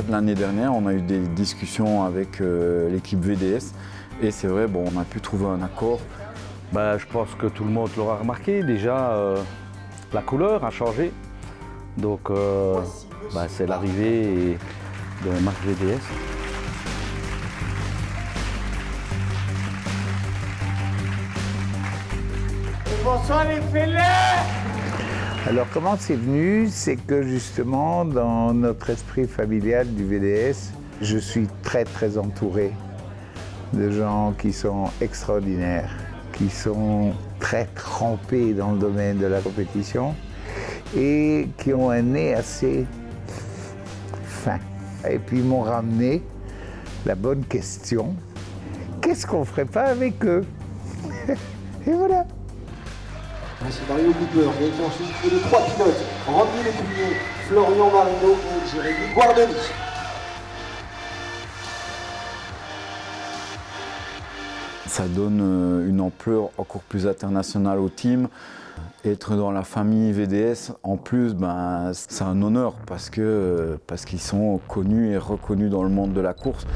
l'année dernière, on a eu des discussions avec l'équipe VDS et c'est vrai, bon, on a pu trouver un accord. Je pense que tout le monde l'aura remarqué. Déjà, la couleur a changé. Donc, c'est l'arrivée de la marque VDS. Bonsoir les félins! Alors comment c'est venu? C'est que justement dans notre esprit familial du VDS, je suis très très entouré de gens qui sont extraordinaires, qui sont très trempés dans le domaine de la compétition et qui ont un nez assez fin. Et puis ils m'ont ramené la bonne question, qu'est-ce qu'on ferait pas avec eux? Et voilà. C'est Mario Cooper qui a été ensuite les 3 pilotes, Randy Lécuyer, Florian Marino et Jérémy Guardoni. Ça donne une ampleur encore plus internationale au team. Être dans la famille VDS, en plus, c'est un honneur parce qu'ils sont connus et reconnus dans le monde de la course.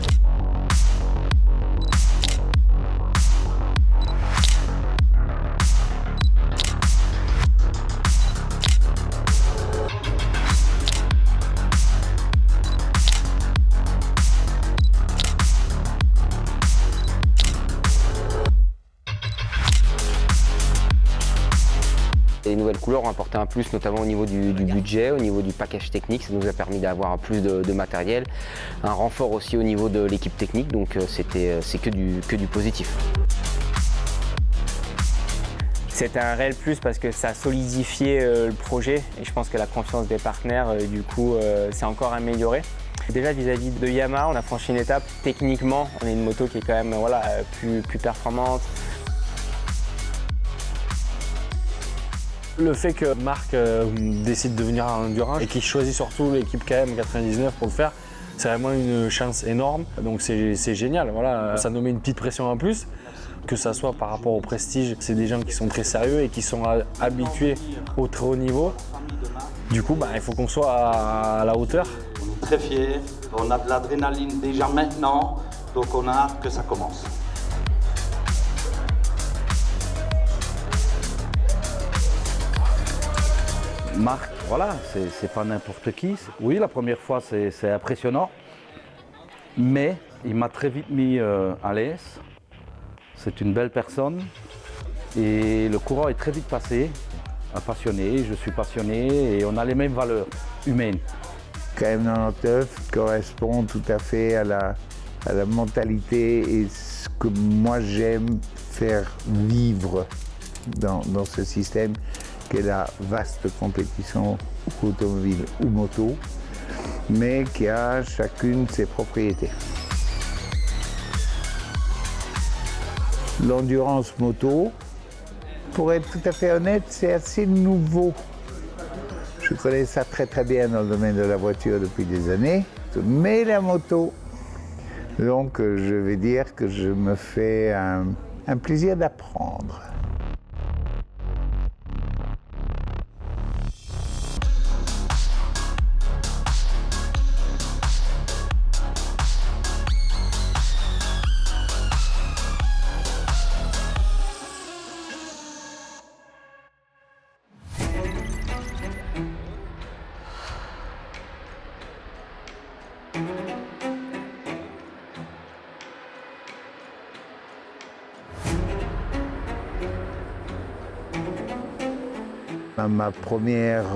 Les nouvelles couleurs ont apporté un plus, notamment au niveau du budget, au niveau du package technique. Ça nous a permis d'avoir plus de matériel, un renfort aussi au niveau de l'équipe technique, donc c'est que du positif. C'était un réel plus parce que ça a solidifié le projet et je pense que la confiance des partenaires, s'est encore améliorée. Déjà vis-à-vis de Yamaha, on a franchi une étape. Techniquement, on est une moto qui est quand même plus performante. Le fait que Marc décide de venir à Endurance et qu'il choisit surtout l'équipe KM 99 pour le faire, c'est vraiment une chance énorme. Donc c'est génial, voilà. Ça nous met une petite pression en plus, que ça soit par rapport au prestige. C'est des gens qui sont très sérieux et qui sont habitués au très haut niveau. Du coup, il faut qu'on soit à la hauteur. On est très fiers, on a de l'adrénaline déjà maintenant, donc on a hâte que ça commence. Marc, voilà, c'est pas n'importe qui. Oui, la première fois, c'est impressionnant, mais il m'a très vite mis à l'aise. C'est une belle personne et le courant est très vite passé. Un passionné, je suis passionné et on a les mêmes valeurs humaines. KM 99 correspond tout à fait à la mentalité et ce que moi j'aime faire vivre dans ce système qui est la vaste compétition automobile ou moto, mais qui a chacune ses propriétés. L'endurance moto, pour être tout à fait honnête, c'est assez nouveau. Je connais ça très très bien dans le domaine de la voiture depuis des années, mais la moto, donc je vais dire que je me fais un plaisir d'apprendre. Ma première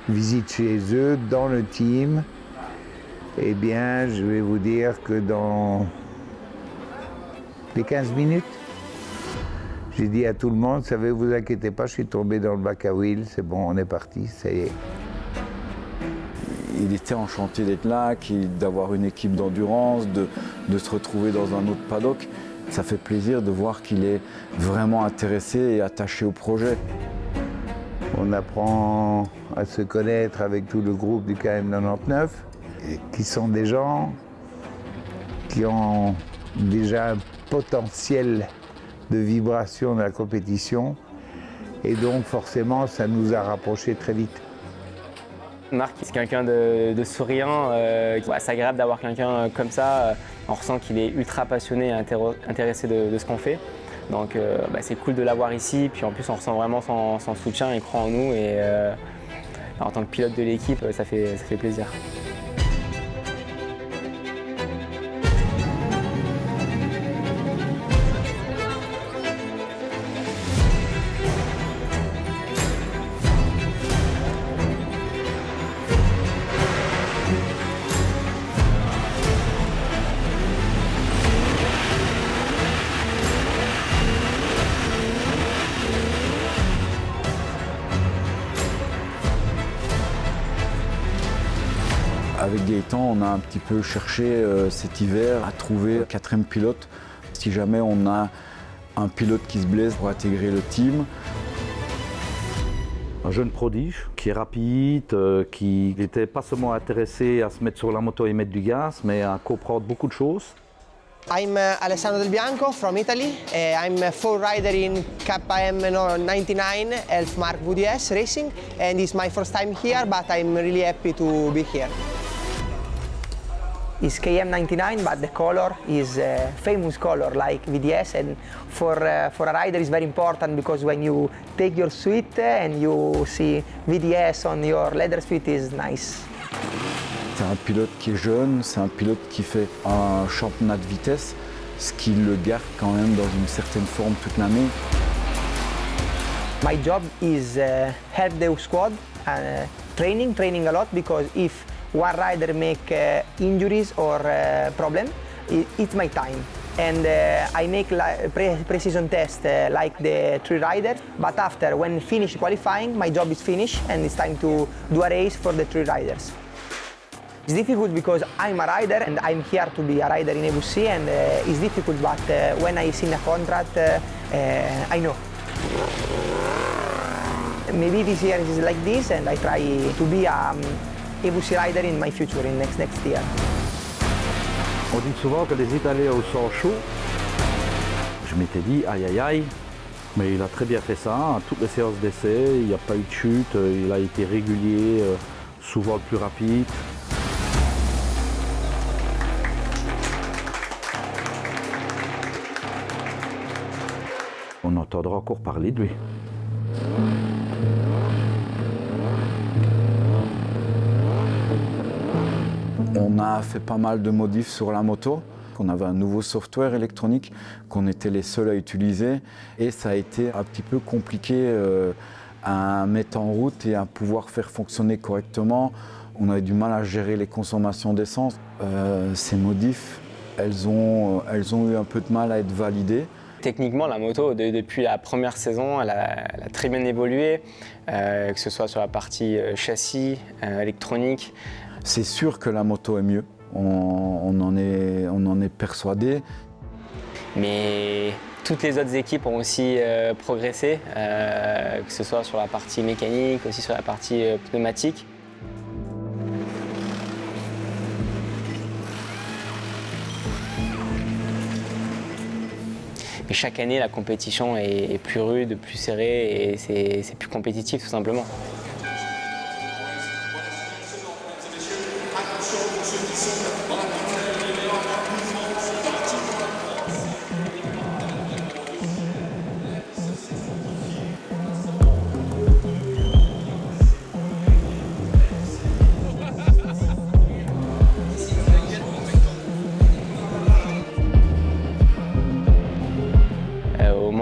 visite chez eux, dans le team, eh bien, je vais vous dire que dans les 15 minutes, j'ai dit à tout le monde, savez, vous inquiétez pas, je suis tombé dans le bac à wheel, c'est bon, on est parti, ça y est. Il était enchanté d'être là, d'avoir une équipe d'endurance, de se retrouver dans un autre paddock. Ça fait plaisir de voir qu'il est vraiment intéressé et attaché au projet. On apprend à se connaître avec tout le groupe du KM 99, qui sont des gens qui ont déjà un potentiel de vibration dans la compétition. Et donc forcément, ça nous a rapprochés très vite. Marc, c'est quelqu'un de souriant. C'est agréable d'avoir quelqu'un comme ça. On ressent qu'il est ultra passionné et intéressé de ce qu'on fait. Donc c'est cool de l'avoir ici. Puis en plus, on ressent vraiment son soutien, il croit en nous. Et en tant que pilote de l'équipe, ça fait plaisir. Avec Gaëtan, on a un petit peu cherché cet hiver à trouver un 4e pilote. Si jamais on a un pilote qui se blesse pour intégrer le team. Un jeune prodige qui est rapide, qui n'était pas seulement intéressé à se mettre sur la moto et mettre du gaz, mais à comprendre beaucoup de choses. I'm Alessandro Del Bianco from Italy. I'm a full rider in KM 99 Elfmark VDS Racing, and it's my first time here, but I'm really happy to be here. It's KM99, but the color is a famous color like VDS, and for a rider it's very important because when you take your suite and you see VDS on your leather suite is nice. C'est un pilote qui est jeune, c'est un pilote qui fait un championnat de vitesse, ce qui le garde quand même dans une certaine forme toute l'année. My job is help the squad and training a lot, because if one rider make injuries or problem, it's my time. And I make pre-season test like the 3 riders, but after, when finish qualifying, my job is finished and it's time to do a race for the 3 riders. It's difficult because I'm a rider and I'm here to be a rider in EBUSC, and it's difficult, but when I sign a contract, I know. Maybe this year is like this, and I try to be a EBUSC rider in my future, in next year. On dit souvent que les Italiens au sang chaud. Je m'étais dit aïe aïe aïe, mais il a très bien fait ça, à toutes les séances d'essai, il n'y a pas eu de chute, il a été régulier, souvent le plus rapide. On entendra encore parler de lui. On a fait pas mal de modifs sur la moto. On avait un nouveau software électronique qu'on était les seuls à utiliser, et ça a été un petit peu compliqué à mettre en route et à pouvoir faire fonctionner correctement. On avait du mal à gérer les consommations d'essence. Ces modifs, elles ont eu un peu de mal à être validées. Techniquement, la moto, depuis la première saison, elle a très bien évolué, que ce soit sur la partie châssis, électronique. C'est sûr que la moto est mieux, on en est persuadé. Mais toutes les autres équipes ont aussi progressé, que ce soit sur la partie mécanique, aussi sur la partie pneumatique. Et chaque année, la compétition est plus rude, plus serrée, et c'est plus compétitif tout simplement.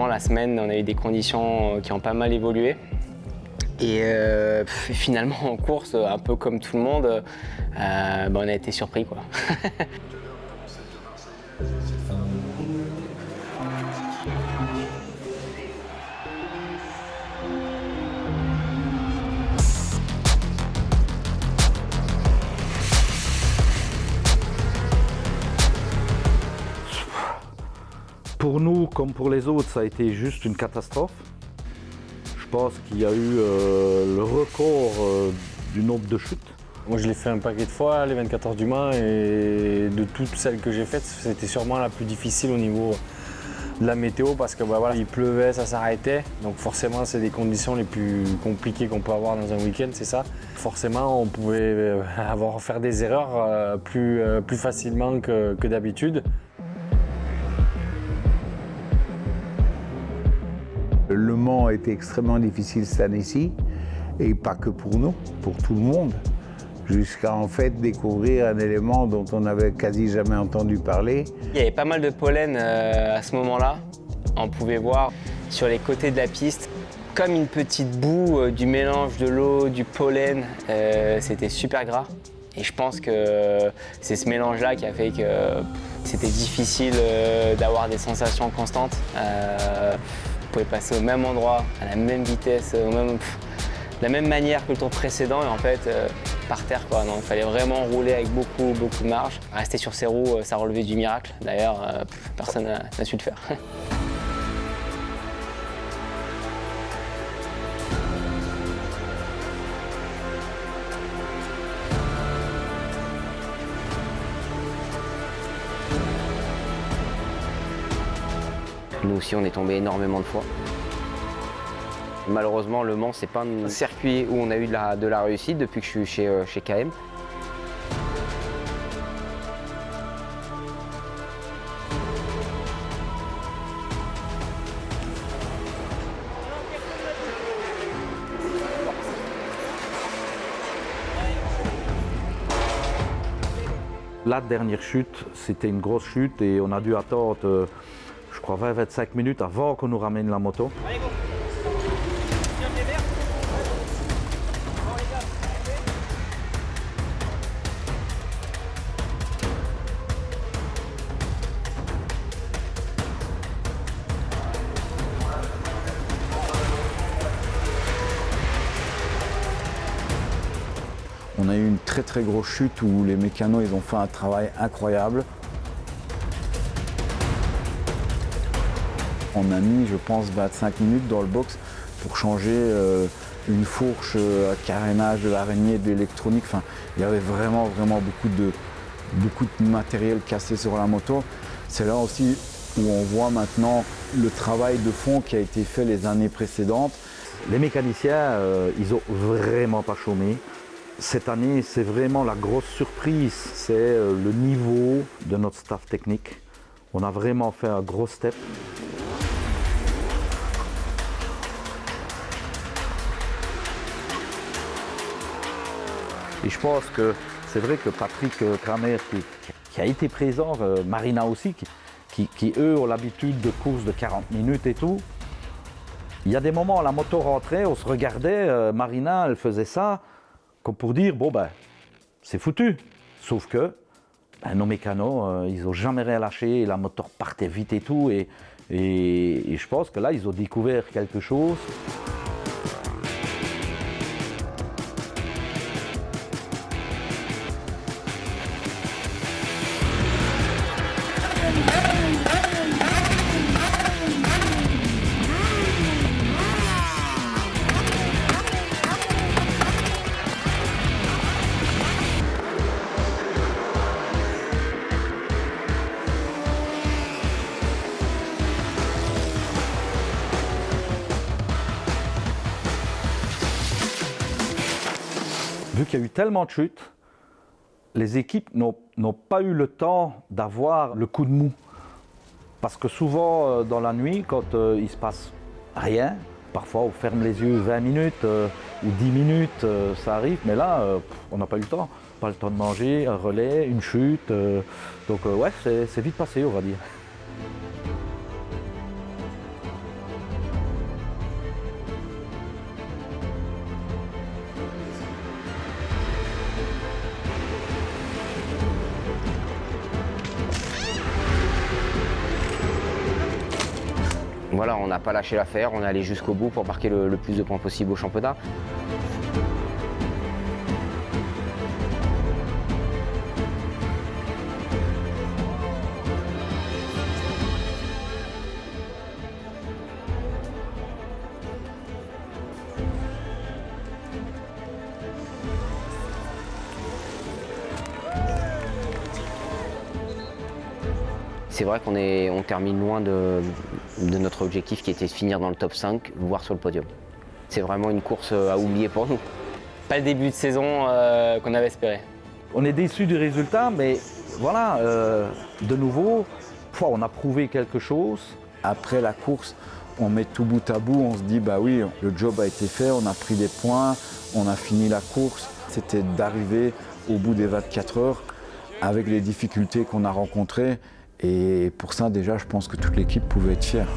La semaine, on a eu des conditions qui ont pas mal évolué. Et finalement, en course, un peu comme tout le monde, on a été surpris, quoi. Pour nous, comme pour les autres, ça a été juste une catastrophe. Je pense qu'il y a eu le record du nombre de chutes. Moi, je l'ai fait un paquet de fois, les 24 heures du Mans, et de toutes celles que j'ai faites, c'était sûrement la plus difficile au niveau de la météo parce que voilà, il pleuvait, ça s'arrêtait. Donc forcément, c'est des conditions les plus compliquées qu'on peut avoir dans un week-end, c'est ça. Forcément, on pouvait faire des erreurs plus facilement que d'habitude. Le Mans a été extrêmement difficile cette année-ci, et pas que pour nous, pour tout le monde, jusqu'à en fait découvrir un élément dont on n'avait quasi jamais entendu parler. Il y avait pas mal de pollen à ce moment-là. On pouvait voir sur les côtés de la piste comme une petite boue du mélange de l'eau, du pollen. C'était super gras. Et je pense que c'est ce mélange-là qui a fait que c'était difficile d'avoir des sensations constantes. Vous pouvez passer au même endroit, à la même vitesse, de la même manière que le tour précédent et en fait par terre quoi. Donc il fallait vraiment rouler avec beaucoup de marge. Rester sur ses roues, ça relevait du miracle. D'ailleurs, personne n'a su le faire. Nous aussi, on est tombé énormément de fois. Malheureusement, Le Mans, c'est pas un circuit où on a eu de la réussite depuis que je suis chez KM. La dernière chute, c'était une grosse chute et on a dû attendre, je crois, 20-25 minutes avant qu'on nous ramène la moto. On a eu une très grosse chute où les mécanos ils ont fait un travail incroyable. On a mis, je pense, 25 minutes dans le box pour changer une fourche à carénage de l'araignée, de l'électronique. Enfin, il y avait vraiment beaucoup de matériel cassé sur la moto. C'est là aussi où on voit maintenant le travail de fond qui a été fait les années précédentes. Les mécaniciens, ils ont vraiment pas chômé. Cette année, c'est vraiment la grosse surprise, c'est le niveau de notre staff technique. On a vraiment fait un gros step. Et je pense que c'est vrai que Patrick Kramer, qui a été présent, Marina aussi, qui eux ont l'habitude de courses de 40 minutes et tout. Il y a des moments où la moto rentrait, on se regardait, Marina, elle faisait ça, comme pour dire, bon ben, c'est foutu. Sauf que nos mécanos, ils n'ont jamais rien lâché, la moto partait vite et tout. Et je pense que là, ils ont découvert quelque chose. Vu qu'il y a eu tellement de chutes, les équipes n'ont pas eu le temps d'avoir le coup de mou. Parce que souvent, dans la nuit, quand il ne se passe rien, parfois on ferme les yeux 20 minutes ou 10 minutes, ça arrive, mais là, on n'a pas eu le temps. Pas le temps de manger, un relais, une chute. Donc ouais, c'est vite passé, on va dire. Voilà, on n'a pas lâché l'affaire, on est allé jusqu'au bout pour marquer le plus de points possible au championnat. C'est vrai qu'on termine loin de notre objectif qui était de finir dans le top 5, voire sur le podium. C'est vraiment une course à oublier pour nous. Pas le début de saison qu'on avait espéré. On est déçus du résultat, mais voilà, de nouveau, on a prouvé quelque chose. Après la course, on met tout bout à bout, on se dit bah oui, le job a été fait, on a pris des points, on a fini la course. C'était d'arriver au bout des 24 heures avec les difficultés qu'on a rencontrées. Et pour ça, déjà, je pense que toute l'équipe pouvait être fière.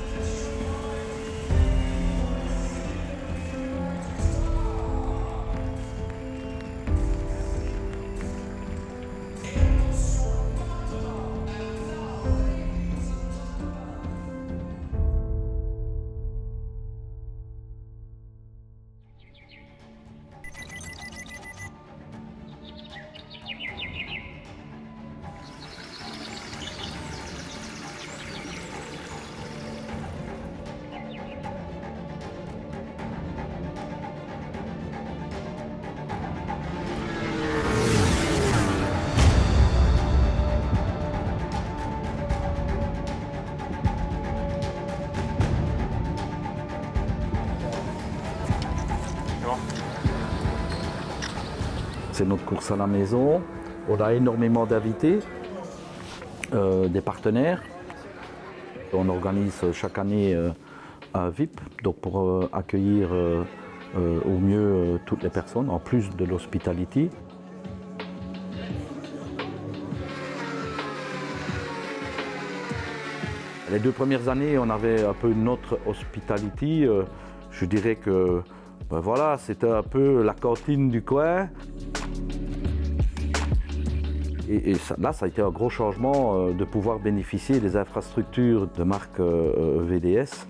C'est notre course à la maison. On a énormément d'invités, des partenaires. On organise chaque année un VIP donc pour accueillir au mieux toutes les personnes, en plus de l'hospitality. Les 2 premières années, on avait un peu notre hospitality. Je dirais que voilà, c'était un peu la cantine du coin. Et là, ça a été un gros changement de pouvoir bénéficier des infrastructures de marque VDS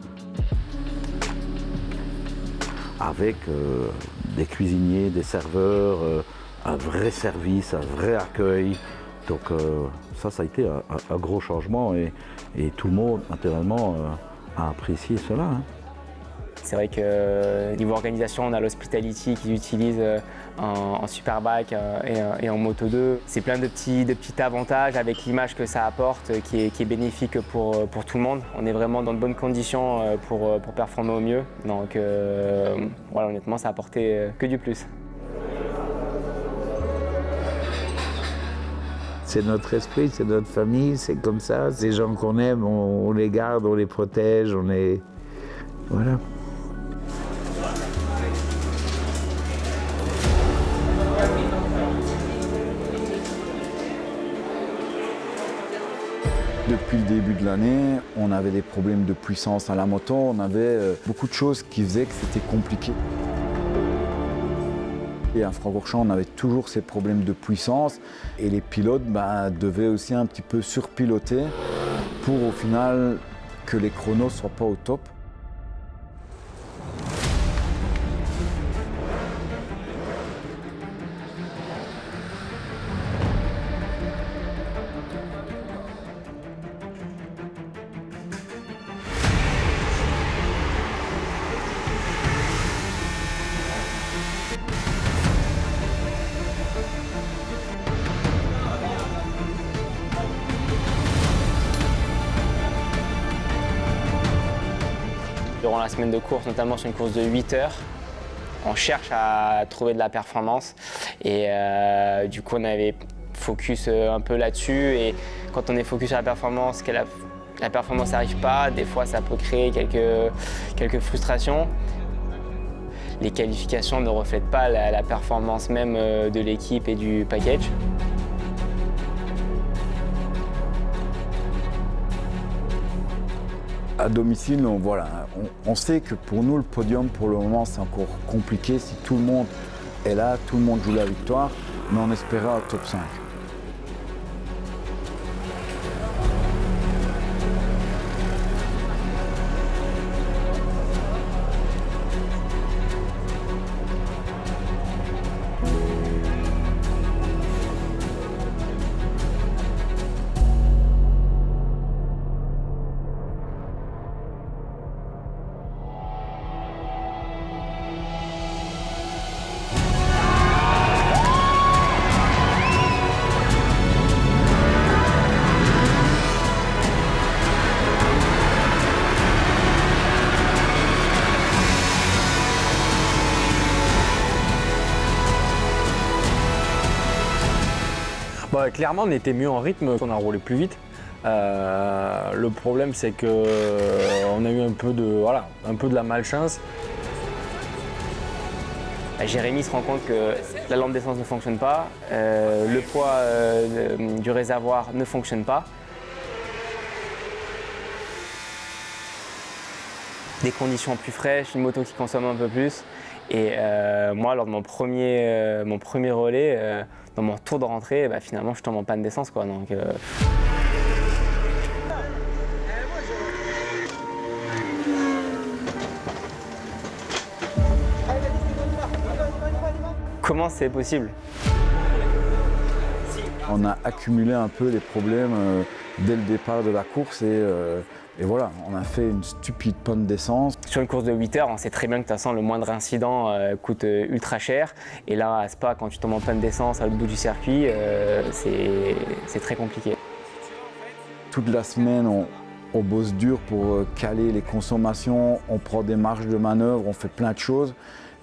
avec des cuisiniers, des serveurs, un vrai service, un vrai accueil. Donc ça a été un gros changement et tout le monde, naturellement, a apprécié cela. Hein. C'est vrai que niveau organisation, on a l'hospitality qu'ils utilisent en Superbike et en Moto 2. C'est plein de petits avantages avec l'image que ça apporte qui est bénéfique pour tout le monde. On est vraiment dans de bonnes conditions pour performer au mieux. Donc voilà, honnêtement, ça a apporté que du plus. C'est notre esprit, c'est notre famille, c'est comme ça. Ces gens qu'on aime, on les garde, on les protège, on les... Voilà. Depuis le début de l'année, on avait des problèmes de puissance à la moto, on avait beaucoup de choses qui faisaient que c'était compliqué. Et à Francorchamps, on avait toujours ces problèmes de puissance et les pilotes devaient aussi un petit peu surpiloter pour au final que les chronos ne soient pas au top. Durant la semaine de course, notamment sur une course de 8 heures, on cherche à trouver de la performance et du coup on avait focus un peu là-dessus et quand on est focus sur la performance, que la performance n'arrive pas, des fois ça peut créer quelques frustrations. Les qualifications ne reflètent pas la performance même de l'équipe et du package. À domicile, on sait que pour nous, le podium, pour le moment, c'est encore compliqué. Si tout le monde est là, tout le monde joue la victoire, mais on espérait un top 5. Ouais, clairement, on était mieux en rythme, on a roulé plus vite. Le problème, c'est qu'on a eu un peu de la malchance. Jérémy se rend compte que la lampe d'essence ne fonctionne pas, le poids du réservoir ne fonctionne pas. Des conditions plus fraîches, une moto qui consomme un peu plus. Et moi, lors de mon premier relais, dans mon tour de rentrée, finalement, je tombe en panne d'essence, quoi. Donc, comment c'est possible? On a accumulé un peu les problèmes dès le départ de la course et voilà, on a fait une stupide panne d'essence. Sur une course de 8 heures, on sait très bien que de toute façon, le moindre incident coûte ultra cher. Et là, à Spa, quand tu tombes en panne d'essence à l'autre bout du circuit, c'est très compliqué. Toute la semaine, on bosse dur pour caler les consommations, on prend des marges de manœuvre, on fait plein de choses.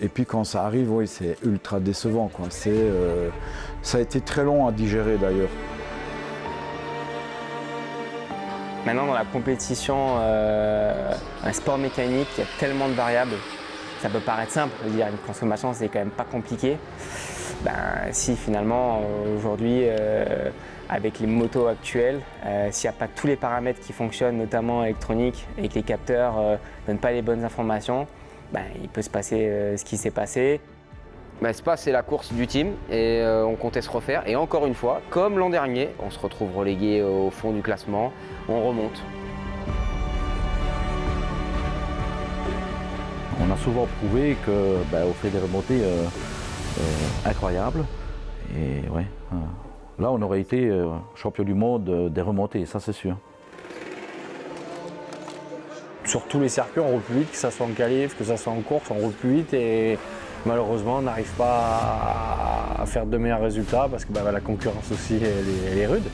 Et puis quand ça arrive, oui, c'est ultra décevant, quoi. Ça a été très long à digérer d'ailleurs. Maintenant, dans la compétition, un sport mécanique, il y a tellement de variables. Ça peut paraître simple, je veux dire, une consommation, c'est quand même pas compliqué. Si finalement, aujourd'hui, avec les motos actuelles, s'il n'y a pas tous les paramètres qui fonctionnent, notamment électroniques, et que les capteurs ne donnent pas les bonnes informations, il peut se passer ce qui s'est passé. Spa, c'est la course du team et on comptait se refaire. Et encore une fois, comme l'an dernier, on se retrouve relégué au fond du classement, on remonte. On a souvent prouvé qu'on fait des remontées incroyables. Et ouais, là, on aurait été champion du monde des remontées, ça c'est sûr. Sur tous les circuits, on roule plus vite, que ce soit en qualif, que ce soit en course, on roule plus vite et malheureusement, on n'arrive pas à faire de meilleurs résultats parce que la concurrence aussi, elle est rude.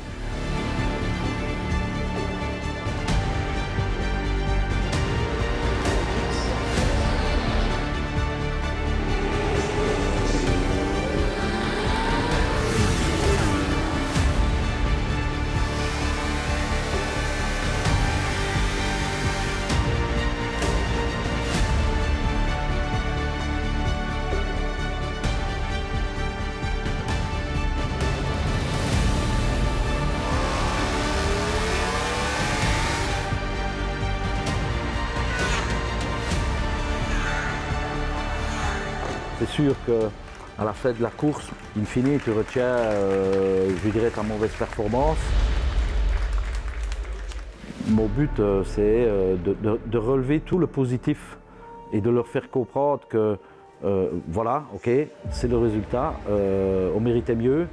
C'est sûr qu'à la fin de la course, in fine, tu retiens, je dirais, ta mauvaise performance. Mon but, c'est de relever tout le positif et de leur faire comprendre que, voilà, ok, c'est le résultat, on méritait mieux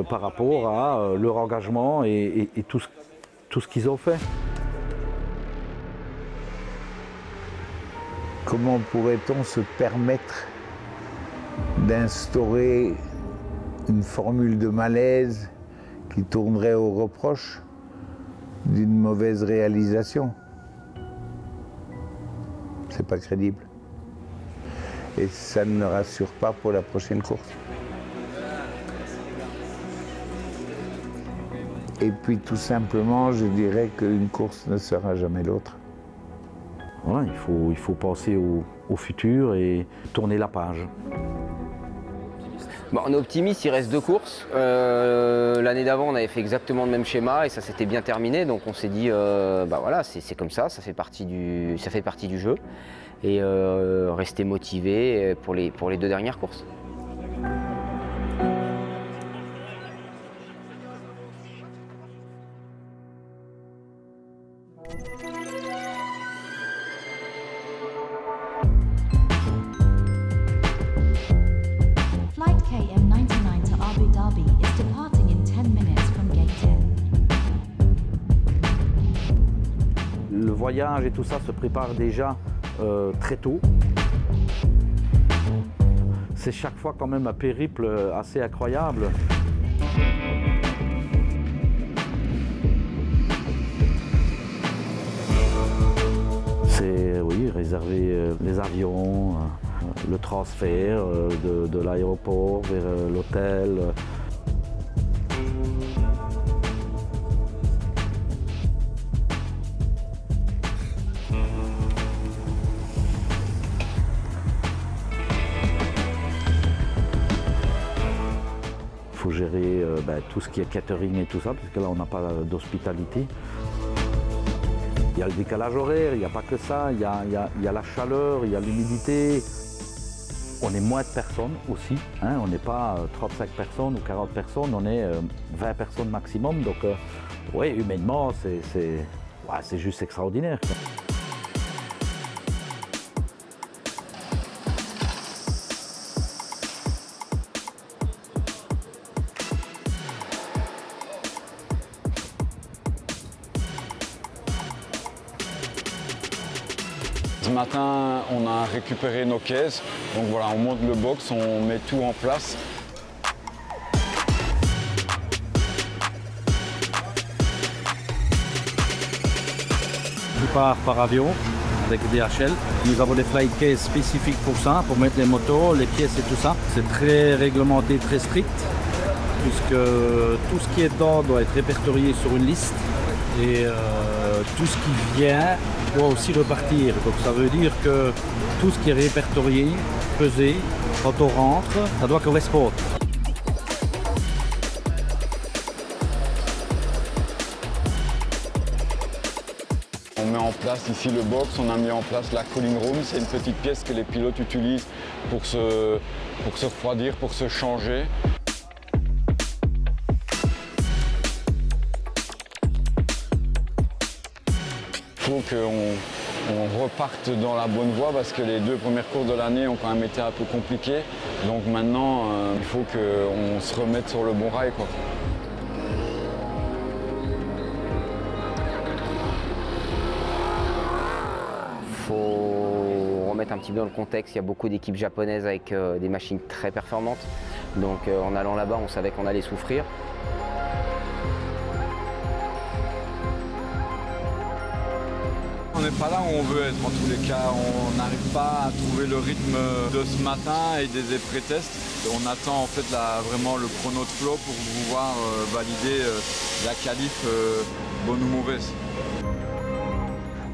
par rapport à leur engagement et tout ce qu'ils ont fait. Comment pourrait-on se permettre d'instaurer une formule de malaise qui tournerait au reproche d'une mauvaise réalisation? C'est pas crédible. Et ça ne rassure pas pour la prochaine course. Et puis tout simplement, je dirais qu'une course ne sera jamais l'autre. Voilà, il faut penser au futur et tourner la page. On est optimiste, il reste 2 courses. L'année d'avant, on avait fait exactement le même schéma et ça s'était bien terminé. Donc on s'est dit, voilà, c'est comme ça fait partie du jeu. Et rester motivé pour les 2 dernières courses. Le voyage et tout ça se prépare déjà très tôt. C'est chaque fois quand même un périple assez incroyable. C'est, oui, réserver les avions, le transfert de l'aéroport vers l'hôtel. gérer tout ce qui est catering et tout ça, parce que là on n'a pas d'hospitalité. Il y a le décalage horaire, il n'y a pas que ça, il y a la chaleur, il y a l'humidité. On est moins de personnes aussi, hein, on n'est pas 35 personnes ou 40 personnes, on est 20 personnes maximum. Donc oui, humainement, c'est juste extraordinaire. Ce matin, on a récupéré nos caisses, donc voilà, on monte le box, on met tout en place. Je pars par avion avec DHL. Nous avons des flight cases spécifiques pour ça, pour mettre les motos, les pièces et tout ça. C'est très réglementé, très strict, puisque tout ce qui est dedans doit être répertorié sur une liste. Et tout ce qui vient doit aussi repartir. Donc ça veut dire que tout ce qui est répertorié, pesé, quand on rentre, ça doit correspondre. On met en place ici le box, on a mis en place la cooling room. C'est une petite pièce que les pilotes utilisent pour se refroidir, pour se changer. Il faut qu'on reparte dans la bonne voie parce que les 2 premières courses de l'année ont quand même été un peu compliquées. Donc maintenant, il faut qu'on se remette sur le bon rail, quoi. Faut remettre un petit peu dans le contexte, il y a beaucoup d'équipes japonaises avec des machines très performantes. Donc en allant là-bas, on savait qu'on allait souffrir. On n'est pas là où on veut être en tous les cas, on n'arrive pas à trouver le rythme de ce matin et des pré-tests. On attend en fait vraiment le chrono de flot pour pouvoir valider la qualif bonne ou mauvaise.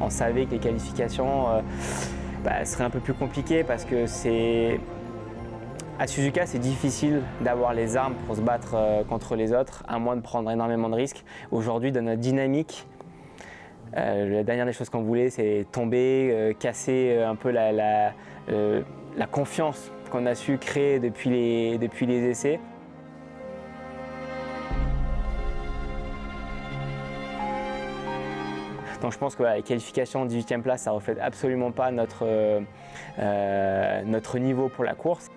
On savait que les qualifications seraient un peu plus compliquées parce que à Suzuka, c'est difficile d'avoir les armes pour se battre contre les autres, à moins de prendre énormément de risques. Aujourd'hui, dans notre dynamique, la dernière des choses qu'on voulait, c'est tomber, casser un peu la confiance qu'on a su créer depuis les essais. Donc je pense que la qualification 18e place, ça ne reflète absolument pas notre niveau pour la course.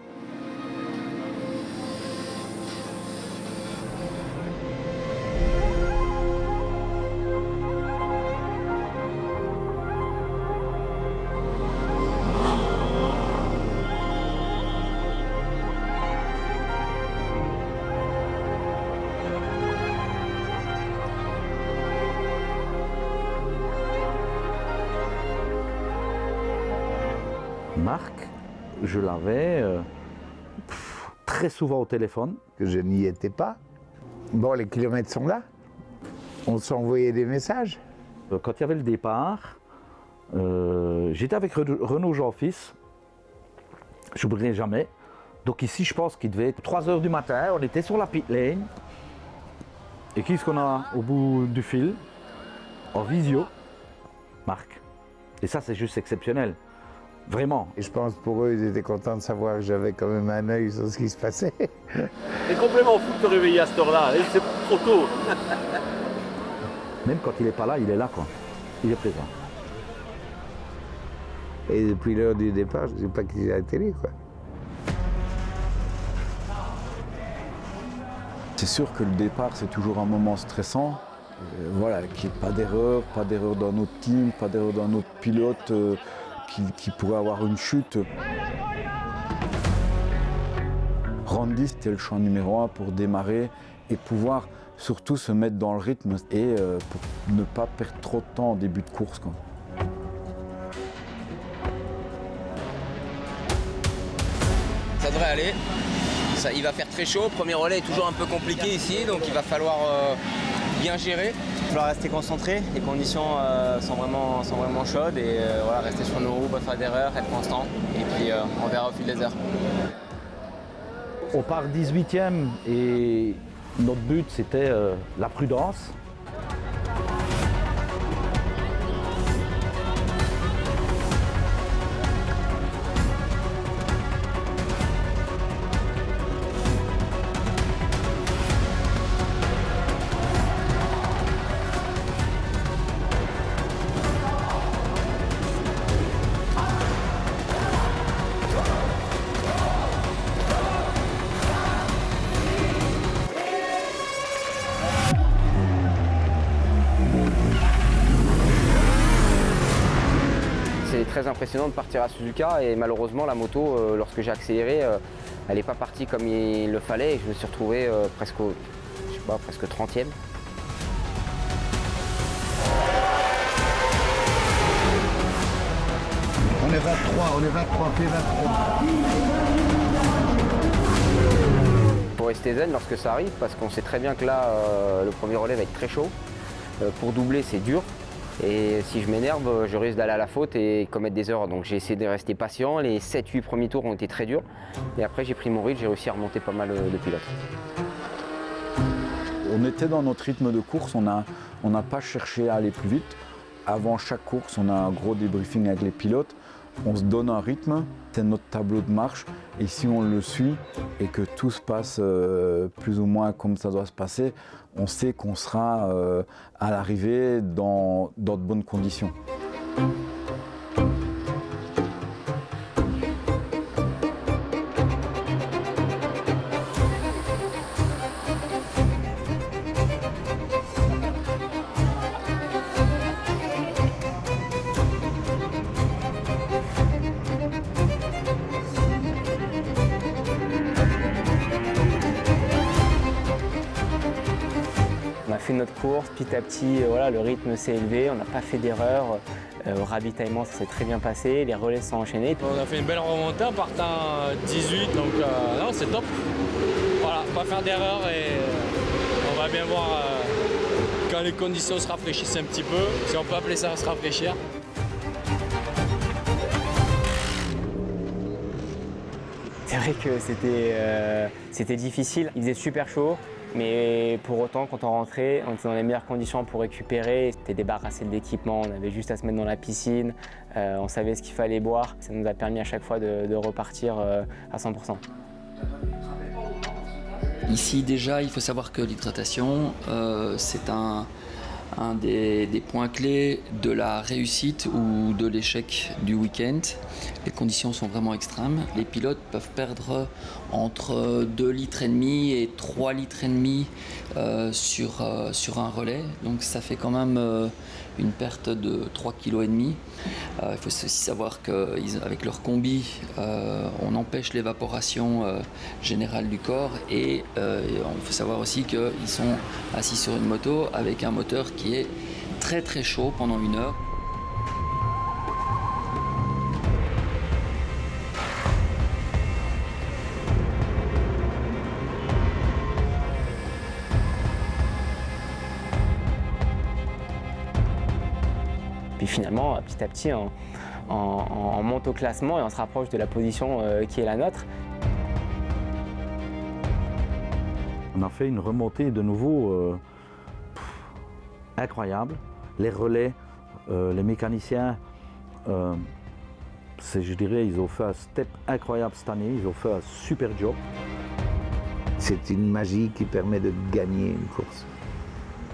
Marc, je l'avais très souvent au téléphone. Que je n'y étais pas. Bon, les kilomètres sont là. On s'envoyait des messages. Quand il y avait le départ, j'étais avec Renaud Jean-Fils. Je n'oublierai jamais. Donc ici, je pense qu'il devait être 3 h du matin. On était sur la pit lane. Et qu'est-ce qu'on a au bout du fil? En visio, Marc. Et ça, c'est juste exceptionnel. Vraiment. Et je pense pour eux, ils étaient contents de savoir que j'avais quand même un œil sur ce qui se passait. C'est complètement fou de te réveiller à cette heure-là, c'est trop tôt. Même quand il n'est pas là, il est là, quoi. Il est présent. Et depuis l'heure du départ, je ne sais pas qui est à la télé, quoi. C'est sûr que le départ, c'est toujours un moment stressant. Voilà, qu'il n'y ait pas d'erreur dans notre team, pas d'erreur dans notre pilote. Qui pourrait avoir une chute. Randy, c'était le champ numéro 1 pour démarrer et pouvoir surtout se mettre dans le rythme et pour ne pas perdre trop de temps en début de course, quoi. Ça devrait aller. Il va faire très chaud. Le premier relais est toujours un peu compliqué ici, donc il va falloir bien gérer. Il va rester concentré, les conditions sont vraiment chaudes et voilà, rester sur nos roues, pas faire d'erreurs, être constant et puis on verra au fil des heures. On part 18e et notre but c'était la prudence. C'est très impressionnant de partir à Suzuka et malheureusement la moto, lorsque j'ai accéléré, elle n'est pas partie comme il le fallait et je me suis retrouvé presque 30e. On est 23, fait 23. Pour rester zen lorsque ça arrive, parce qu'on sait très bien que là, le premier relais va être très chaud. Pour doubler, c'est dur. Et si je m'énerve, je risque d'aller à la faute et commettre des erreurs. Donc j'ai essayé de rester patient. Les 7-8 premiers tours ont été très durs. Et après, j'ai pris mon rythme, j'ai réussi à remonter pas mal de pilotes. On était dans notre rythme de course, on n'a pas cherché à aller plus vite. Avant chaque course, on a un gros débriefing avec les pilotes. On se donne un rythme, c'est notre tableau de marche. Et si on le suit et que tout se passe plus ou moins comme ça doit se passer, on sait qu'on sera à l'arrivée dans de bonnes conditions. On a fait notre course, petit à petit, voilà, le rythme s'est élevé, on n'a pas fait d'erreur. Au ravitaillement, ça s'est très bien passé, les relais sont enchaînés. On a fait une belle remontée en partant 18, donc non, c'est top. Voilà, pas faire d'erreur et on va bien voir quand les conditions se rafraîchissent un petit peu, si on peut appeler ça se rafraîchir. C'est vrai que c'était difficile, il faisait super chaud. Mais pour autant, quand on rentrait, on était dans les meilleures conditions pour récupérer. C'était débarrassé de l'équipement, on avait juste à se mettre dans la piscine, on savait ce qu'il fallait boire. Ça nous a permis à chaque fois de repartir à 100%. Ici déjà, il faut savoir que l'hydratation, c'est un des points clés de la réussite ou de l'échec du week-end. Les conditions sont vraiment extrêmes. Les pilotes peuvent perdre entre 2,5 litres et 3,5 litres sur un relais. Donc ça fait quand même une perte de 3,5 kg. Il faut aussi savoir qu'avec leur combi, on empêche l'évaporation générale du corps et il faut savoir aussi qu'ils sont assis sur une moto avec un moteur qui est très très chaud pendant 1 heure. Puis finalement, petit à petit, on monte au classement et on se rapproche de la position qui est la nôtre. On a fait une remontée de nouveau incroyable. Les relais, les mécaniciens, je dirais, ils ont fait un step incroyable cette année, ils ont fait un super job. C'est une magie qui permet de gagner une course.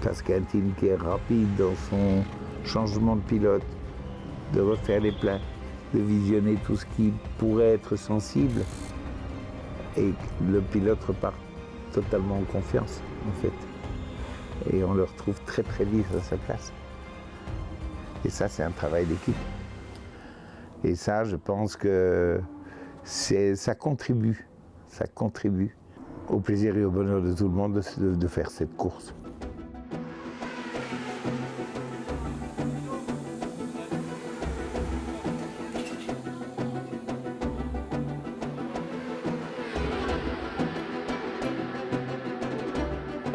Parce qu'un team qui est rapide dans son changement de pilote, de refaire les pleins, de visionner tout ce qui pourrait être sensible, et le pilote repart totalement en confiance, en fait. Et on le retrouve très très vite à sa place. Et ça, c'est un travail d'équipe. Et ça, je pense que ça contribue au plaisir et au bonheur de tout le monde de faire cette course.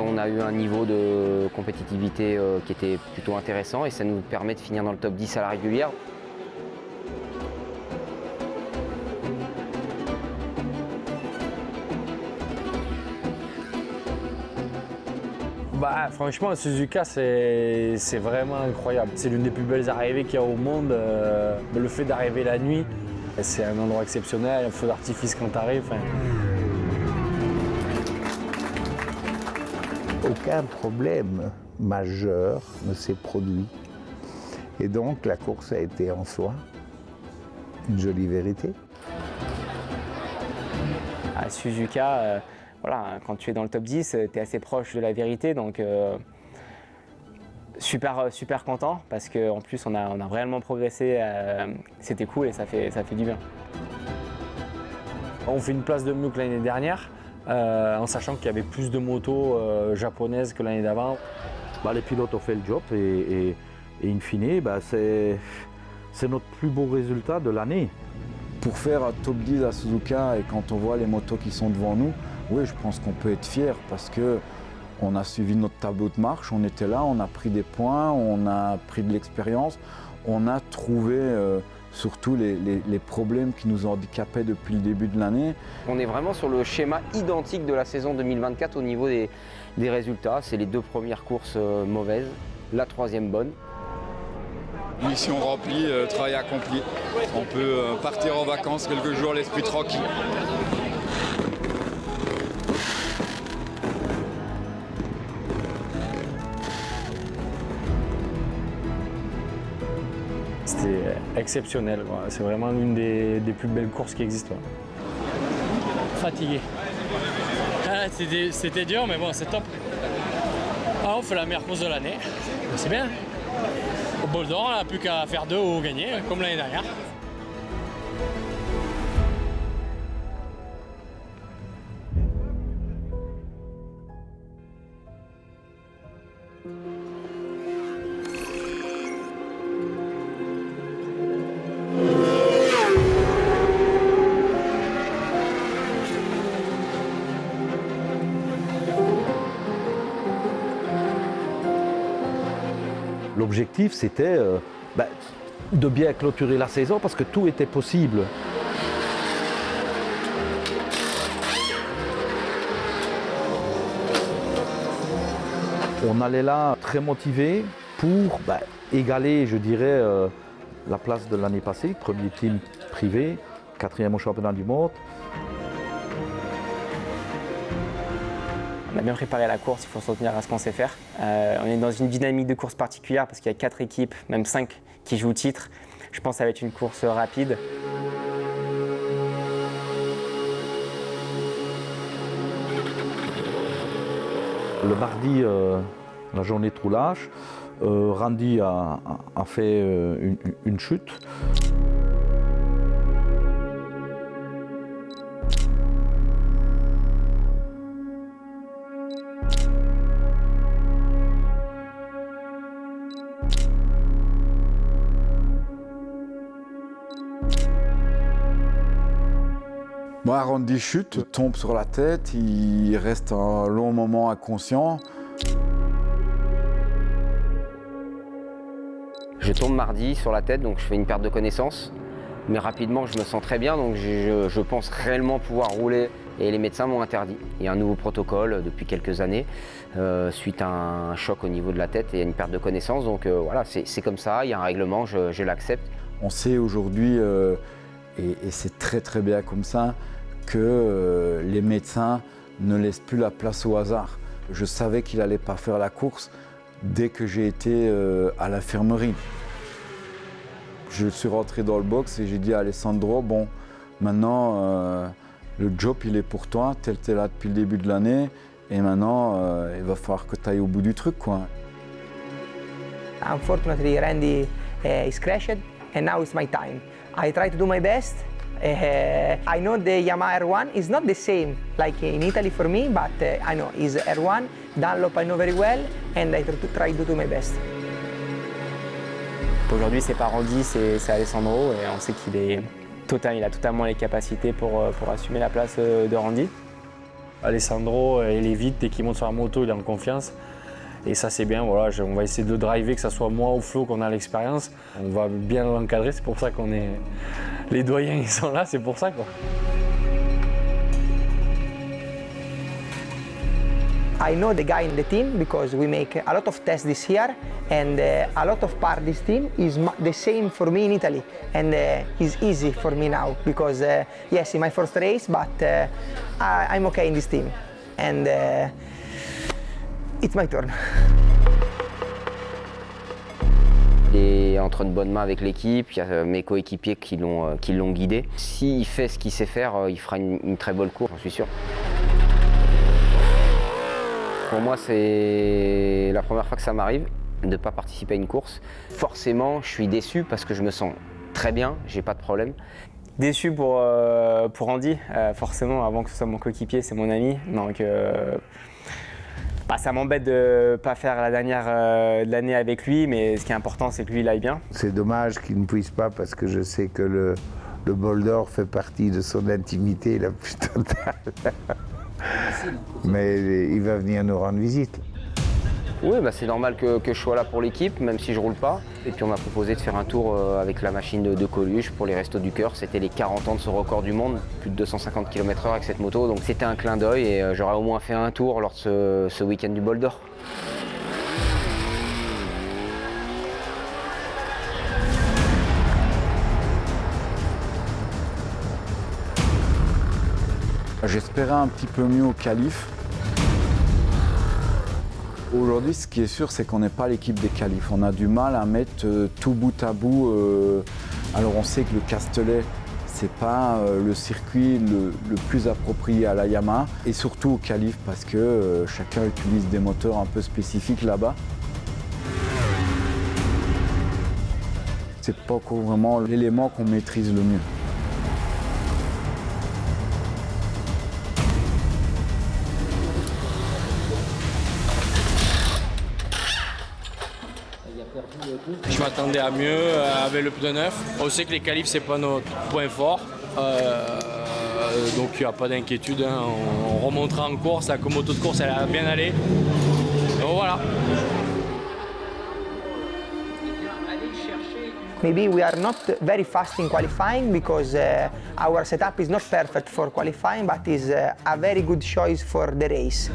On a eu un niveau de compétitivité qui était plutôt intéressant et ça nous permet de finir dans le top 10 à la régulière. Franchement, Suzuka, c'est vraiment incroyable. C'est l'une des plus belles arrivées qu'il y a au monde. Le fait d'arriver la nuit, c'est un endroit exceptionnel, un feu d'artifice quand tu arrives. Aucun problème majeur ne s'est produit. Et donc la course a été en soi une jolie vérité. À Suzuka, voilà, quand tu es dans le top 10, tu es assez proche de la vérité. Donc super content parce qu'en plus on a réellement progressé. C'était cool et ça fait du bien. On fait une place de mieux que l'année dernière. En sachant qu'il y avait plus de motos japonaises que l'année d'avant. Les pilotes ont fait le job et in fine, c'est notre plus beau résultat de l'année. Pour faire un top 10 à Suzuka et quand on voit les motos qui sont devant nous, oui, je pense qu'on peut être fier parce qu'on a suivi notre tableau de marche, on était là, on a pris des points, on a pris de l'expérience, on a trouvé surtout les problèmes qui nous handicapaient depuis le début de l'année. On est vraiment sur le schéma identique de la saison 2024 au niveau des résultats. C'est les 2 premières courses mauvaises, la 3e bonne. Mission remplie, travail accompli. On peut partir en vacances quelques jours, l'esprit tranquille. C'était exceptionnel, voilà. C'est vraiment l'une des plus belles courses qui existent. Fatigué. C'était dur, mais bon, c'est top. On fait la meilleure course de l'année, c'est bien. Au bol d'or, on n'a plus qu'à faire 2 ou gagner, comme l'année dernière. L'objectif, c'était de bien clôturer la saison parce que tout était possible. On allait là très motivé pour égaler, je dirais, la place de l'année passée, premier team privé, 4e au championnat du monde. On a bien préparé la course, il faut se retenir à ce qu'on sait faire. On est dans une dynamique de course particulière parce qu'il y a 4 équipes, même 5, qui jouent le titre. Je pense que ça va être une course rapide. Le mardi, la journée de roulage, Randy a fait une chute. Randy chute, tombe sur la tête, il reste un long moment inconscient. Je tombe mardi sur la tête, donc je fais une perte de connaissance. Mais rapidement, je me sens très bien, donc je pense réellement pouvoir rouler. Et les médecins m'ont interdit. Il y a un nouveau protocole depuis quelques années, suite à un choc au niveau de la tête et à une perte de connaissance. Donc voilà, c'est comme ça, il y a un règlement, je l'accepte. On sait aujourd'hui, et c'est très bien comme ça, que les médecins ne laissent plus la place au hasard. Je savais qu'il n'allait pas faire la course dès que j'ai été à l'infirmerie. Je suis rentré dans le box et j'ai dit à Alessandro, bon, maintenant le job il est pour toi, t'es là depuis le début de l'année et maintenant il va falloir que tu ailles au bout du truc, quoi. Unfortunately, Randy is crashed and now it's my time. I try to do my best. I know the Yamaha R1 is not the same like in Italy for me, but I know it's R1, Dunlop I know very well, and I try to do my best. Aujourd'hui, c'est pas Randy, c'est Alessandro, et on sait qu'il a totalement les capacités pour assumer la place de Randy. Alessandro, il est vite, dès qu'il monte sur la moto, il est en confiance. Et ça, c'est bien, voilà, on va essayer de le driver, que ce soit moi ou Flo qu'on a l'expérience. On va bien l'encadrer, c'est pour ça qu'on est... Les doyens, ils sont là, c'est pour ça, quoi. I know the guy in the team because we make a lot of tests this year, and a lot of part this team is the same for me in Italy, and it's easy for me now because yes, in my first race, but I'm okay in this team, and it's my turn. Il est entre de bonnes mains avec l'équipe, il y a mes coéquipiers qui l'ont guidé. S'il fait ce qu'il sait faire, il fera une très bonne course, j'en suis sûr. Pour moi, c'est la première fois que ça m'arrive de ne pas participer à une course. Forcément, je suis déçu parce que je me sens très bien, j'ai pas de problème. Déçu pour Andy, forcément, avant que ce soit mon coéquipier, c'est mon ami. Donc, ça m'embête de ne pas faire la dernière de l'année avec lui, mais ce qui est important, c'est que lui, il aille bien. C'est dommage qu'il ne puisse pas parce que je sais que le bol d'or fait partie de son intimité la plus totale. Mais il va venir nous rendre visite. Oui, c'est normal que je sois là pour l'équipe, même si je roule pas. Et puis on m'a proposé de faire un tour avec la machine de Coluche pour les Restos du Cœur. C'était les 40 ans de ce record du monde, plus de 250 km/h avec cette moto. Donc c'était un clin d'œil et j'aurais au moins fait un tour lors de ce week-end du Bol d'Or. J'espérais un petit peu mieux au qualif. Aujourd'hui, ce qui est sûr, c'est qu'on n'est pas l'équipe des qualifs. On a du mal à mettre tout bout à bout. Alors on sait que le Castellet, c'est pas le circuit le plus approprié à la Yamaha. Et surtout au qualif, parce que chacun utilise des moteurs un peu spécifiques là-bas. C'est pas encore vraiment l'élément qu'on maîtrise le mieux. Je m'attendais à mieux avec le pneu neuf. On sait que les qualifs, c'est pas notre point fort. Donc il n'y a pas d'inquiétude. Hein. On remontera en course. La moto de course, elle a bien allé. Donc voilà. Maybe we are not very fast in qualifying because our setup is not perfect for qualifying, but is a very good choice for the race.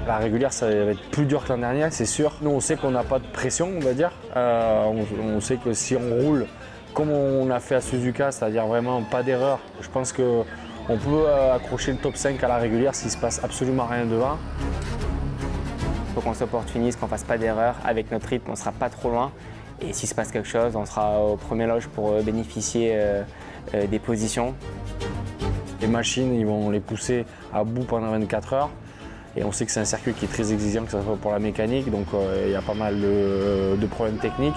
La régulière, ça va être plus dur que l'an dernier, c'est sûr. Nous, on sait qu'on n'a pas de pression, on va dire. On sait que si on roule comme on a fait à Suzuka, c'est-à-dire vraiment pas d'erreur, je pense qu'on peut accrocher le top 5 à la régulière s'il ne se passe absolument rien devant. Il faut qu'on soit opportuniste, qu'on ne fasse pas d'erreur. Avec notre rythme, on ne sera pas trop loin. Et s'il se passe quelque chose, on sera au premier loge pour bénéficier des positions. Les machines, ils vont les pousser à bout pendant 24 heures. Et on sait que c'est un circuit qui est très exigeant, que ce soit pour la mécanique, donc il y a pas mal de problèmes techniques.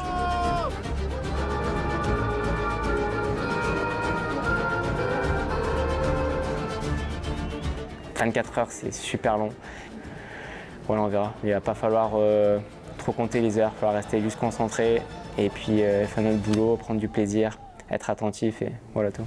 « 24 heures, c'est super long. Voilà, on verra. Il ne va pas falloir trop compter les heures, il va falloir rester juste concentré et puis faire notre boulot, prendre du plaisir, être attentif et voilà tout.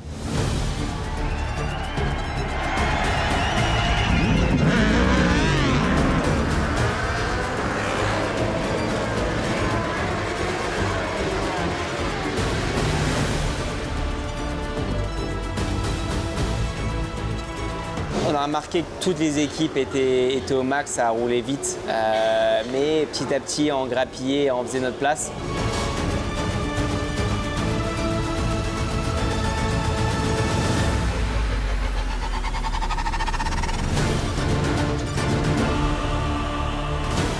On a remarqué que toutes les équipes étaient au max à rouler vite, mais petit à petit, on grappillait, on faisait notre place.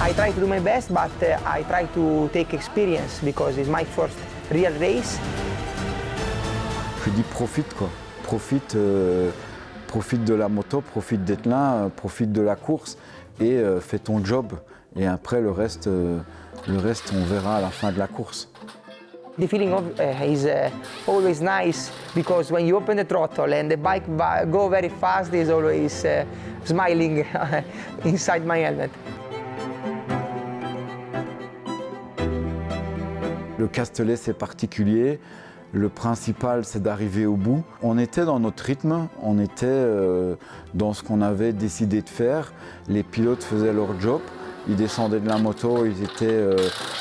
I try to do my best, but I try to take experience because it's my first real race. Je dis profite quoi, profite de la moto, profite d'être là, profite de la course et fais ton job. Et après le reste on verra à la fin de la course. The feeling is always nice because when you open the throttle and the bike go very fast, is always smiling inside my helmet. Le Castellet, c'est particulier. Le principal, c'est d'arriver au bout. On était dans notre rythme, on était dans ce qu'on avait décidé de faire. Les pilotes faisaient leur job ils descendaient de la moto, ils étaient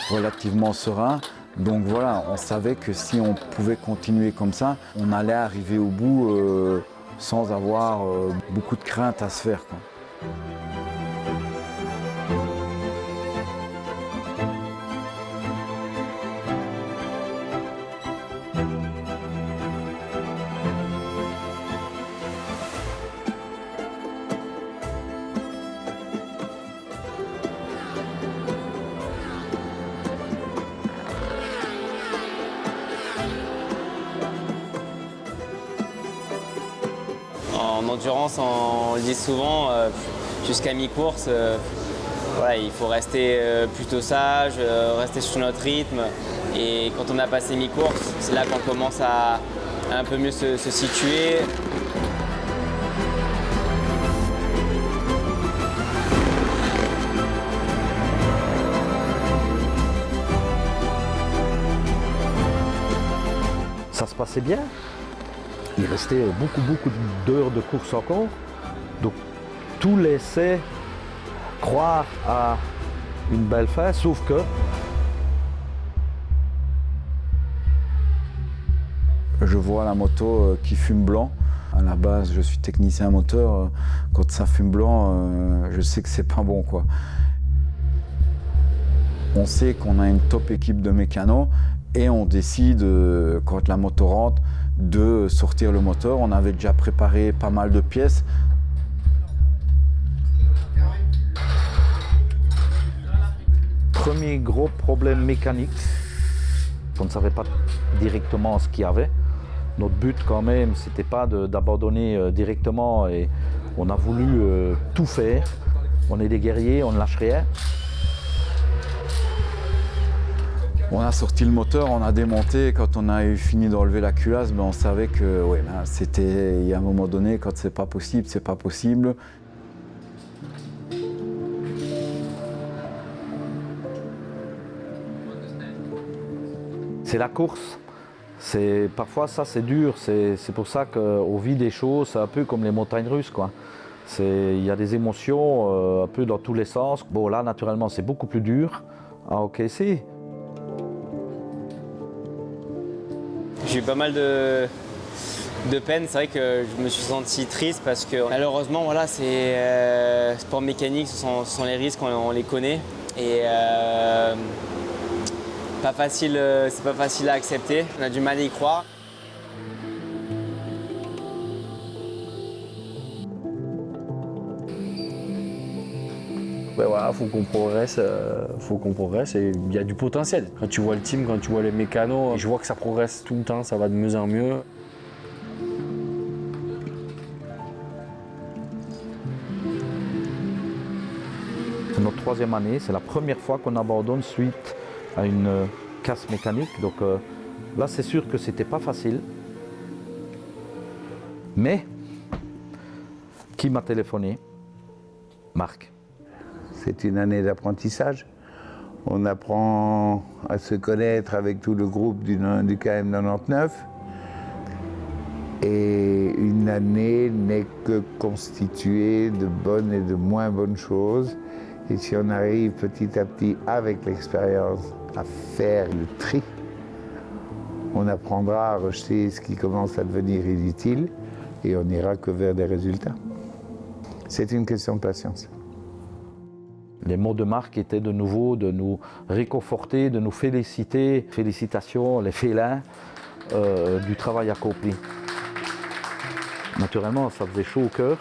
relativement sereins. Donc voilà, on savait que si on pouvait continuer comme ça, on allait arriver au bout sans avoir beaucoup de crainte à se faire, quoi. En endurance, on le dit souvent, jusqu'à mi-course, voilà, il faut rester plutôt sage, rester sur notre rythme. Et quand on a passé mi-course, c'est là qu'on commence à un peu mieux se situer. Ça se passait bien. Il restait beaucoup d'heures de course encore. Donc tout laissait croire à une belle fin, sauf que je vois la moto qui fume blanc. À la base, je suis technicien moteur. Quand ça fume blanc, je sais que c'est pas bon, quoi. On sait qu'on a une top équipe de mécanos et on décide, quand la moto rentre, de sortir le moteur. On avait déjà préparé pas mal de pièces. Premier gros problème mécanique, on ne savait pas directement ce qu'il y avait. Notre but quand même, c'était pas d'abandonner directement et on a voulu tout faire. On est des guerriers, on ne lâche rien. On a sorti le moteur, on a démonté. Quand on a eu fini d'enlever la culasse, on savait que ouais, c'était, il y a un moment donné, quand c'est pas possible, c'est pas possible. C'est la course. Parfois ça c'est dur, c'est pour ça qu'on vit des choses, c'est un peu comme les montagnes russes, quoi. Il y a des émotions un peu dans tous les sens. Bon là naturellement c'est beaucoup plus dur à encaisser. J'ai eu pas mal de peine, c'est vrai que je me suis senti triste parce que malheureusement voilà, c'est sport mécanique, ce sont les risques, on les connaît et pas facile, c'est pas facile à accepter, on a du mal à y croire. Ben voilà, faut qu'on progresse et il y a du potentiel. Quand tu vois le team, quand tu vois les mécanos, je vois que ça progresse tout le temps, ça va de mieux en mieux. C'est notre 3e année, c'est la première fois qu'on abandonne suite à une casse mécanique. Donc là c'est sûr que c'était pas facile. Mais qui m'a téléphoné? Marc. C'est une année d'apprentissage. On apprend à se connaître avec tout le groupe du KM 99. Et une année n'est que constituée de bonnes et de moins bonnes choses. Et si on arrive petit à petit, avec l'expérience, à faire le tri, on apprendra à rejeter ce qui commence à devenir inutile et on n'ira que vers des résultats. C'est une question de patience. Les mots de Marc étaient de nouveau de nous réconforter, de nous féliciter. Félicitations, les félins, du travail accompli. Naturellement, ça faisait chaud au cœur.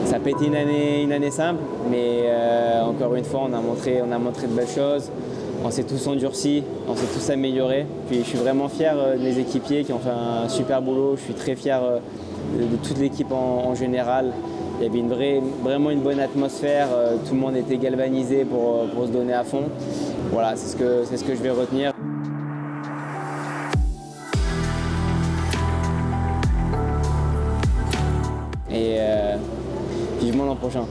Ça n'a pas été une année simple, mais encore une fois, on a montré de belles choses. On s'est tous endurcis, on s'est tous améliorés. Puis je suis vraiment fier de mes équipiers qui ont fait un super boulot. Je suis très fier de toute l'équipe en général. Il y avait vraiment une bonne atmosphère. Tout le monde était galvanisé pour se donner à fond. Voilà, c'est ce que je vais retenir. Et vivement l'an prochain.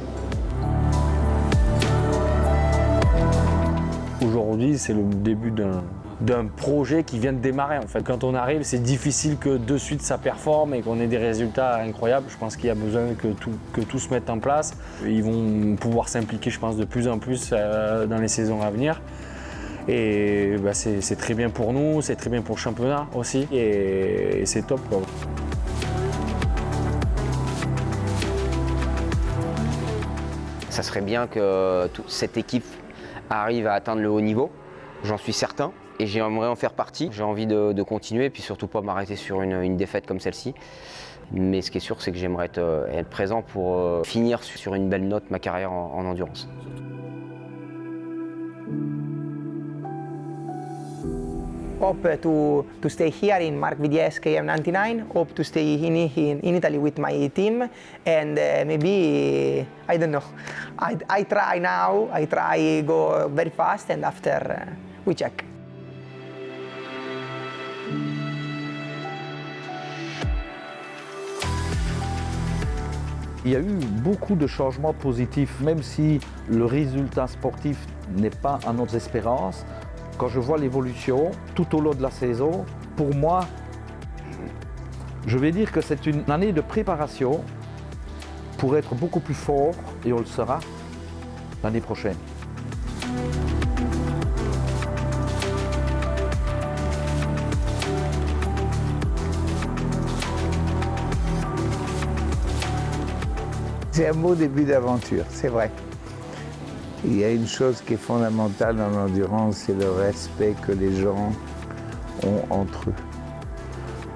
Aujourd'hui, c'est le début d'un projet qui vient de démarrer. En fait. Quand on arrive, c'est difficile que de suite ça performe et qu'on ait des résultats incroyables. Je pense qu'il y a besoin que tout se mette en place. Ils vont pouvoir s'impliquer, je pense, de plus en plus dans les saisons à venir. Et bah, c'est très bien pour nous, c'est très bien pour le championnat aussi. Et c'est top, quoi. Ça serait bien que toute cette équipe arrive à atteindre le haut niveau, j'en suis certain, et j'aimerais en faire partie. J'ai envie de continuer, et puis surtout pas m'arrêter sur une défaite comme celle-ci. Mais ce qui est sûr, c'est que j'aimerais être présent pour finir sur une belle note ma carrière en endurance. Hope to stay here in Marc VDS KM99. Hope to stay in Italy with my team, and maybe I don't know. I try now. I try go very fast, and after we check. Il y a eu beaucoup de changements positifs, même si le résultat sportif n'est pas à nos espérances. Quand je vois l'évolution tout au long de la saison, pour moi, je vais dire que c'est une année de préparation pour être beaucoup plus fort, et on le sera l'année prochaine. C'est un beau début d'aventure, c'est vrai. Il y a une chose qui est fondamentale dans l'endurance, c'est le respect que les gens ont entre eux.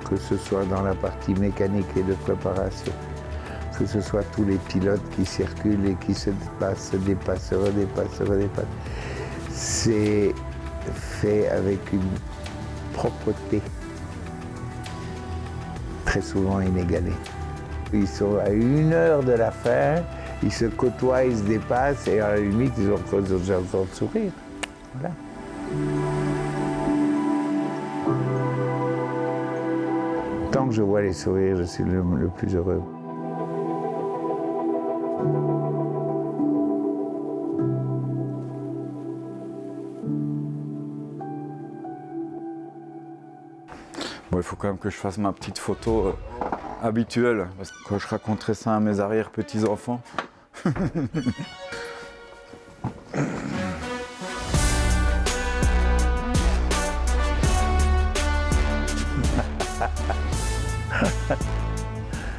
Que ce soit dans la partie mécanique et de préparation, que ce soit tous les pilotes qui circulent et qui se dépassent, redépassent. C'est fait avec une propreté très souvent inégalée. Ils sont à 1 heure de la fin, ils se côtoient, ils se dépassent et à la limite, ils ont déjà le temps de sourire. Voilà. Tant que je vois les sourires, je suis le plus heureux. Bon, il faut quand même que je fasse ma petite photo habituelle, parce que quand je raconterai ça à mes arrière-petits-enfants.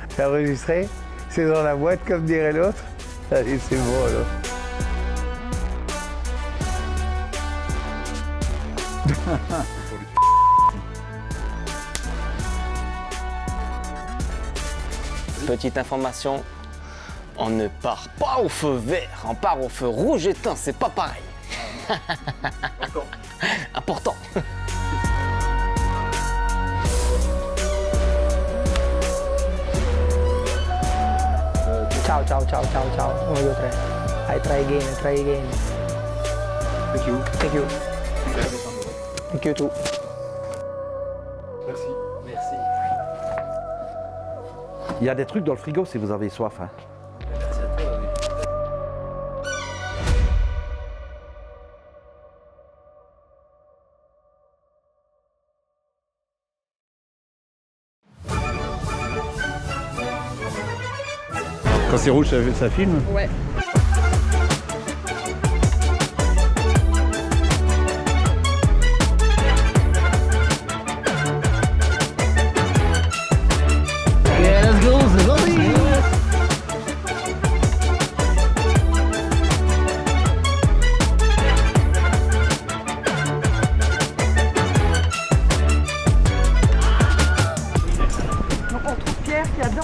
C'est enregistré? C'est dans la boîte comme dirait l'autre? Allez, c'est bon alors. Petite information, on ne part pas au feu vert, on part au feu rouge éteint, c'est pas pareil. Important. Ciao. 1, 2, 3. I try again. Thank you. Thank you too. Merci. Il y a des trucs dans le frigo si vous avez soif. Hein. Merci à toi. Quand c'est rouge, ça filme? Ouais.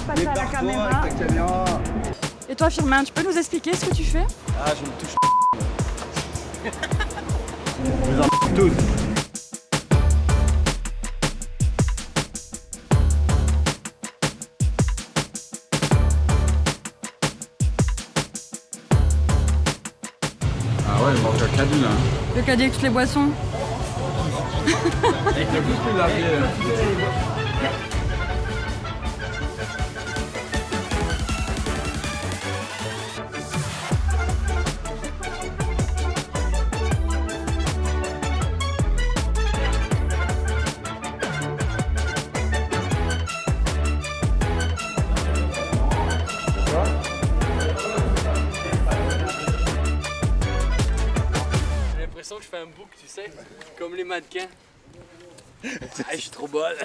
Passer à la caméra. Et toi Firmin, tu peux nous expliquer ce que tu fais? Ah, je me touche. Vous en tous. Ah ouais, il mange le caddie là. Le caddie avec toutes les boissons. Avec le goût de la bière. J'ai l'impression que je fais un bouc, tu sais, comme les mannequins. Ah, je suis trop bonne.